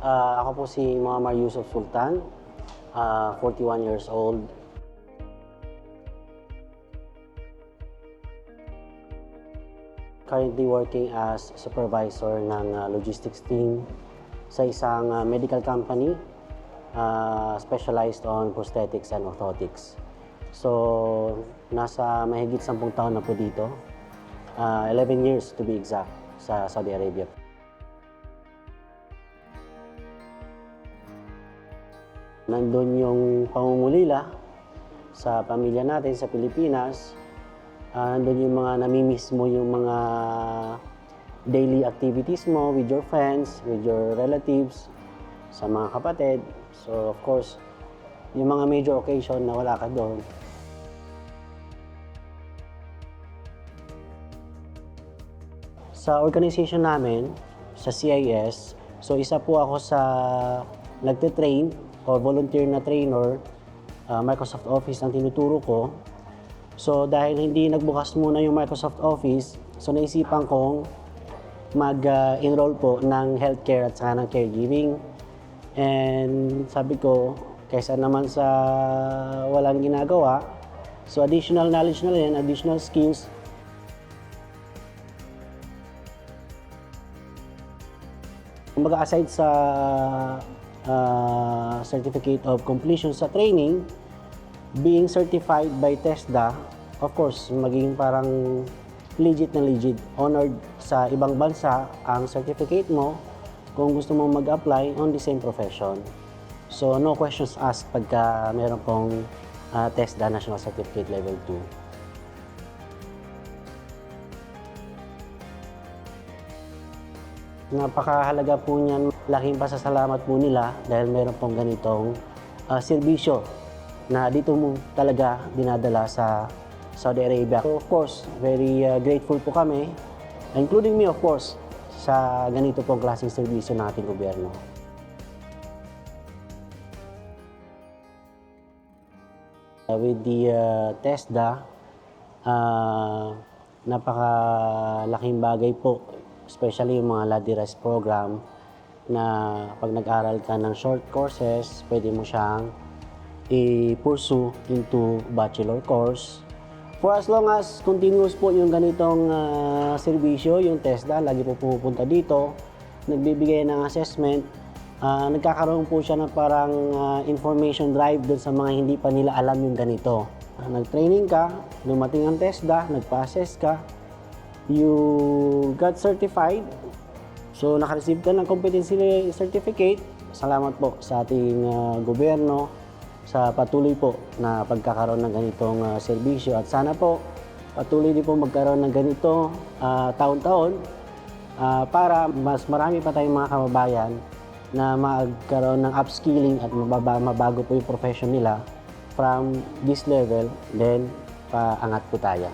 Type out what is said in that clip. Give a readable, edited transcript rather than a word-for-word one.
Ako po si Muammar Yusuf Sultan, 41 years old. Currently working as supervisor ng logistics team sa isang medical company specialized on prosthetics and orthotics. So, nasa mahigit 10 taon na po dito. 11 years to be exact sa Saudi Arabia. Nandun yung pangungulila sa pamilya natin sa Pilipinas. Nandun yung mga namimiss mo yung mga daily activities mo with your friends, with your relatives, sa mga kapatid. So of course, yung mga major occasion na wala ka doon. Sa organization namin, sa CIS, so isa po ako sa nagte-train o volunteer na trainer, Microsoft Office ang tinuturo ko. So dahil hindi nagbukas muna yung Microsoft Office, so naisipan kong mag-enroll po ng healthcare at saka ng caregiving. And sabi ko, kaysa naman sa walang ginagawa, so additional knowledge na rin, additional skills. Kumbaga aside sa certificate of completion sa training, being certified by TESDA, of course, magiging parang legit na legit. Honored sa ibang bansa ang certificate mo kung gusto mong mag-apply on the same profession. So, no questions asked pagka meron pong TESDA National Certificate Level 2. Napakahalaga po niyan, laking pasasalamat po nila dahil meron pong ganitong serbisyo na dito mo talaga dinadala sa Saudi Arabia. So of course, very grateful po kami, including me of course, sa ganito pong klaseng serbisyo ng ating gobyerno. With the TESDA, napakalaking bagay po, especially yung mga Laddi-Res program na pag nag-aral ka ng short courses, pwede mo siyang i-pursue into bachelor course. For as long as continuous po yung ganitong serbisyo, yung TESDA, lagi po pupunta dito, nagbibigay ng assessment, nagkakaroon po siya ng parang information drive dun sa mga hindi pa nila alam yung ganito. Nag-training ka, dumating ang TESDA, nagpa-assess ka, you got certified, so naka-receive ka ng competency certificate. Salamat po sa ating gobyerno sa patuloy po na pagkakaroon ng ganitong serbisyo. At sana po patuloy din po magkaroon ng ganito taon-taon para mas marami pa tayong mga kababayan na magkaroon ng upskilling at mabago po yung profession nila from this level, then paangat po tayo.